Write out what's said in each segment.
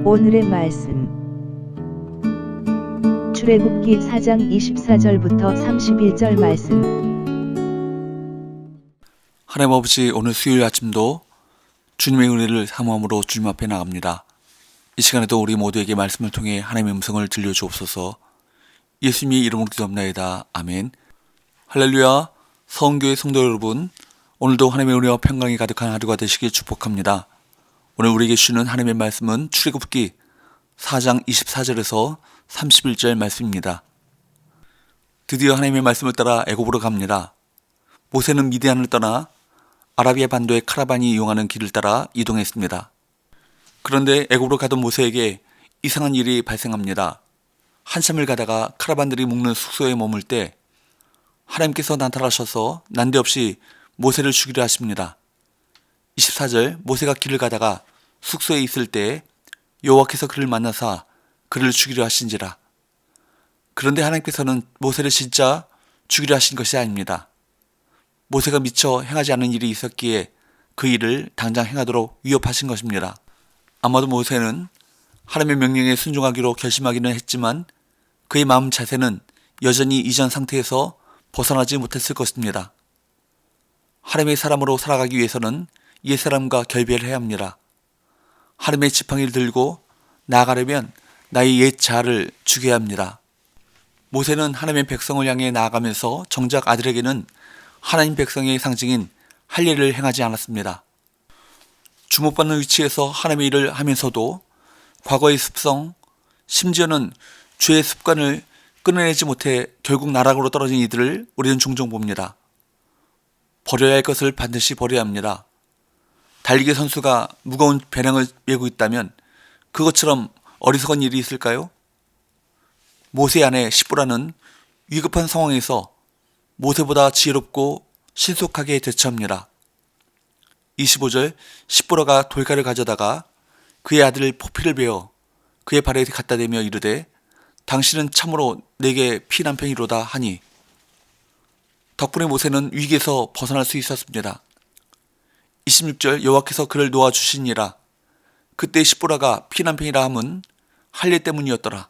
오늘의 말씀 출애굽기 4장 24절부터 31절 말씀. 하나님 아버지, 오늘 수요일 아침도 주님의 은혜를 사모함으로 주님 앞에 나갑니다. 이 시간에도 우리 모두에게 말씀을 통해 하나님의 음성을 들려주옵소서. 예수님의 이름으로 기도합나이다. 아멘. 할렐루야. 서원교회 성도 여러분, 오늘도 하나님의 은혜와 평강이 가득한 하루가 되시길 축복합니다. 오늘 우리에게 주시는 하나님의 말씀은 출애굽기 4장 24절에서 31절 말씀입니다. 드디어 하나님의 말씀을 따라 애굽으로 갑니다. 모세는 미디안을 떠나 아라비아 반도의 카라반이 이용하는 길을 따라 이동했습니다. 그런데 애굽으로 가던 모세에게 이상한 일이 발생합니다. 한참을 가다가 카라반들이 묵는 숙소에 머물 때 하나님께서 나타나셔서 난데없이 모세를 죽이려 하십니다. 24절, 모세가 길을 가다가 숙소에 있을 때 여호와께서 그를 만나사 그를 죽이려 하신지라. 그런데 하나님께서는 모세를 진짜 죽이려 하신 것이 아닙니다. 모세가 미처 행하지 않은 일이 있었기에 그 일을 당장 행하도록 위협하신 것입니다. 아마도 모세는 하나님의 명령에 순종하기로 결심하기는 했지만 그의 마음 자세는 여전히 이전 상태에서 벗어나지 못했을 것입니다. 하나님의 사람으로 살아가기 위해서는 옛사람과 결별해야 합니다. 하나님의 지팡이를 들고 나아가려면 나의 옛 자아를 죽여야 합니다. 모세는 하나님의 백성을 향해 나아가면서 정작 아들에게는 하나님 백성의 상징인 할례를 행하지 않았습니다. 주목받는 위치에서 하나님의 일을 하면서도 과거의 습성, 심지어는 죄의 습관을 끊어내지 못해 결국 나락으로 떨어진 이들을 우리는 종종 봅니다. 버려야 할 것을 반드시 버려야 합니다. 달리기 선수가 무거운 배낭을 메고 있다면 그것처럼 어리석은 일이 있을까요? 모세의 아내 시보라는 위급한 상황에서 모세보다 지혜롭고 신속하게 대처합니다. 25절, 시보라가 돌가를 가져다가 그의 아들 포피를 베어 그의 발에 갖다 대며 이르되 당신은 참으로 내게 피난편이로다 하니, 덕분에 모세는 위기에서 벗어날 수 있었습니다. 26절, 여호와께서 그를 놓아주시니라. 그때 시보라가 피난편이라 함은 할례 때문이었더라.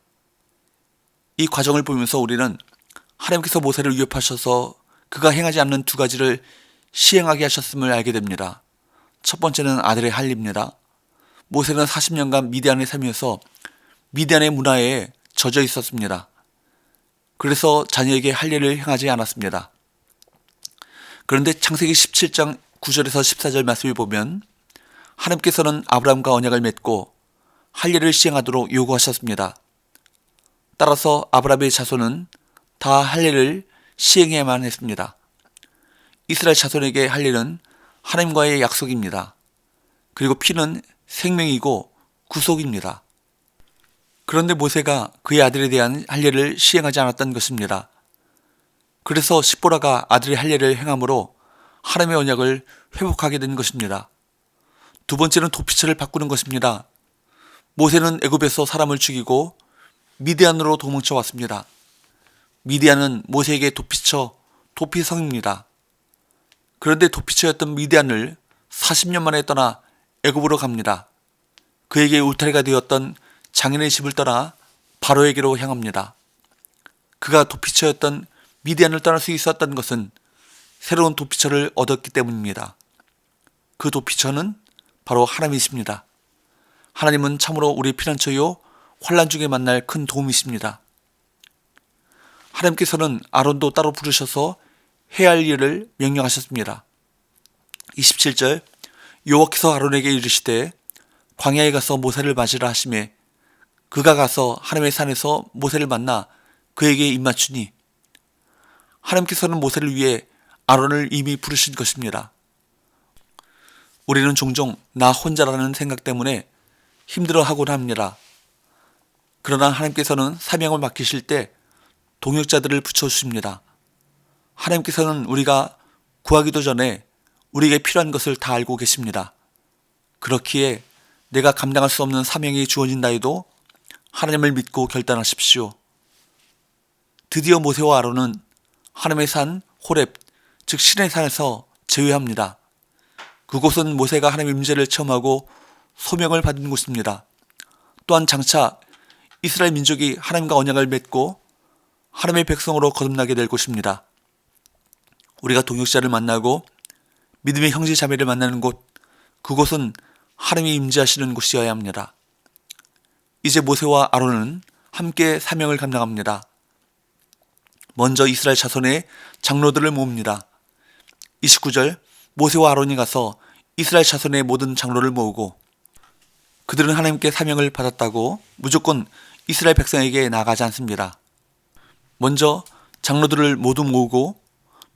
이 과정을 보면서 우리는 하나님께서 모세를 위협하셔서 그가 행하지 않는 두 가지를 시행하게 하셨음을 알게 됩니다. 첫 번째는 아들의 할례입니다. 모세는 40년간 미디안에 살면서 미디안의 문화에 젖어 있었습니다. 그래서 자녀에게 할례를 행하지 않았습니다. 그런데 창세기 17장 9절에서 14절 말씀을 보면 하나님께서는 아브라함과 언약을 맺고 할례를 시행하도록 요구하셨습니다. 따라서 아브라함의 자손은 다 할례를 시행해야만 했습니다. 이스라엘 자손에게 할례는 하나님과의 약속입니다. 그리고 피는 생명이고 구속입니다. 그런데 모세가 그의 아들에 대한 할례를 시행하지 않았던 것입니다. 그래서 시보라가 아들의 할례를 행함으로 하나님의 언약을 회복하게 된 것입니다. 두 번째는 도피처를 바꾸는 것입니다. 모세는 애굽에서 사람을 죽이고 미디안으로 도망쳐 왔습니다. 미디안은 모세에게 도피성입니다. 그런데 도피처였던 미디안을 40년 만에 떠나 애굽으로 갑니다. 그에게 울타리가 되었던 장인의 집을 떠나 바로에게로 향합니다. 그가 도피처였던 미디안을 떠날 수 있었던 것은 새로운 도피처를 얻었기 때문입니다. 그 도피처는 바로 하나님이십니다. 하나님은 참으로 우리 피난처요 환난 중에 만날 큰 도움이십니다. 하나님께서는 아론도 따로 부르셔서 해야 할 일을 명령하셨습니다. 27절, 여호와께서 아론에게 이르시되 광야에 가서 모세를 맞으라 하시매 그가 가서 하나님의 산에서 모세를 만나 그에게 입맞추니, 하나님께서는 모세를 위해 아론을 이미 부르신 것입니다. 우리는 종종 나 혼자라는 생각 때문에 힘들어하곤 합니다. 그러나 하나님께서는 사명을 맡기실 때 동역자들을 붙여주십니다. 하나님께서는 우리가 구하기도 전에 우리에게 필요한 것을 다 알고 계십니다. 그렇기에 내가 감당할 수 없는 사명이 주어진다 해도 하나님을 믿고 결단하십시오. 드디어 모세와 아론은 하나님의 산 호렙, 즉 신의 산에서 제외합니다. 그곳은 모세가 하나님의 임재를 체험하고 소명을 받은 곳입니다. 또한 장차 이스라엘 민족이 하나님과 언약을 맺고 하나님의 백성으로 거듭나게 될 곳입니다. 우리가 동역자를 만나고 믿음의 형제 자매를 만나는 곳, 그곳은 하나님이 임재하시는 곳이어야 합니다. 이제 모세와 아론은 함께 사명을 감당합니다. 먼저 이스라엘 자손의 장로들을 모읍니다. 29절, 모세와 아론이 가서 이스라엘 자손의 모든 장로를 모으고 그들은 하나님께 사명을 받았다고 무조건 이스라엘 백성에게 나가지 않습니다. 먼저 장로들을 모두 모으고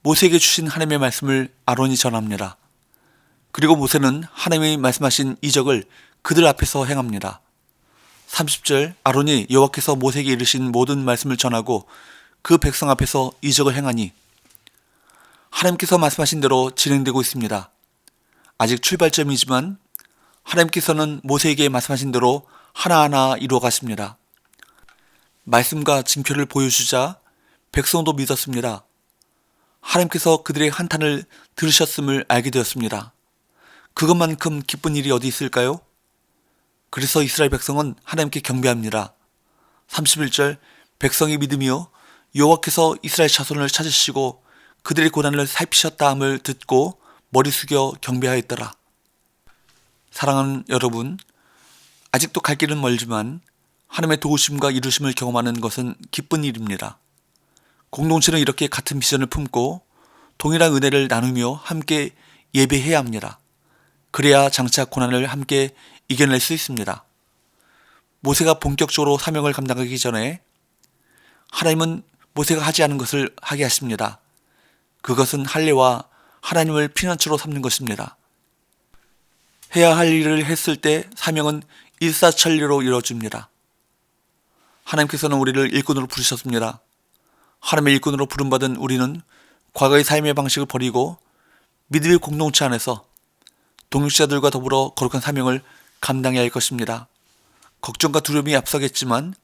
모세에게 주신 하나님의 말씀을 아론이 전합니다. 그리고 모세는 하나님이 말씀하신 이적을 그들 앞에서 행합니다. 30절, 아론이 여호와께서 모세에게 이르신 모든 말씀을 전하고 그 백성 앞에서 이적을 행하니 하나님께서 말씀하신 대로 진행되고 있습니다. 아직 출발점이지만 하나님께서는 모세에게 말씀하신 대로 하나하나 이루어 가십니다. 말씀과 징표를 보여주자 백성도 믿었습니다. 하나님께서 그들의 한탄을 들으셨음을 알게 되었습니다. 그것만큼 기쁜 일이 어디 있을까요? 그래서 이스라엘 백성은 하나님께 경배합니다. 31절, 백성이 믿으며 여호와께서 이스라엘 자손을 찾으시고 그들의 고난을 살피셨다 함을 듣고 머리 숙여 경배하였더라. 사랑하는 여러분, 아직도 갈 길은 멀지만 하나님의 도우심과 이루심을 경험하는 것은 기쁜 일입니다. 공동체는 이렇게 같은 비전을 품고 동일한 은혜를 나누며 함께 예배해야 합니다. 그래야 장차 고난을 함께 이겨낼 수 있습니다. 모세가 본격적으로 사명을 감당하기 전에 하나님은 모세가 하지 않은 것을 하게 하십니다. 그것은 할례와 하나님을 피난처로 삼는 것입니다. 해야 할 일을 했을 때 사명은 일사천리로 이루어집니다. 하나님께서는 우리를 일꾼으로 부르셨습니다. 하나님의 일꾼으로 부름받은 우리는 과거의 삶의 방식을 버리고 믿음의 공동체 안에서 동역자들과 더불어 거룩한 사명을 감당해야 할 것입니다. 걱정과 두려움이 앞서겠지만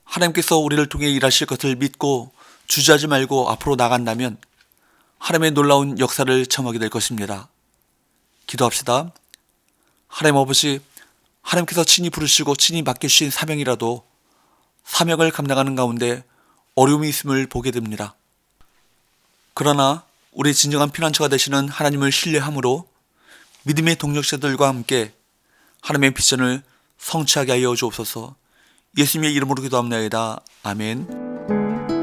하나님께서 우리를 통해 일하실 것을 믿고 주저하지 말고 앞으로 나간다면 하나님의 놀라운 역사를 체험하게 될 것입니다. 기도합시다. 하나님 아버지, 하나님께서 친히 부르시고 친히 맡겨주신 사명이라도 사명을 감당하는 가운데 어려움이 있음을 보게 됩니다. 그러나 우리 진정한 피난처가 되시는 하나님을 신뢰함으로 믿음의 동력자들과 함께 하나님의 비전을 성취하게 하여 주옵소서. 예수님의 이름으로 기도합니다. 아멘.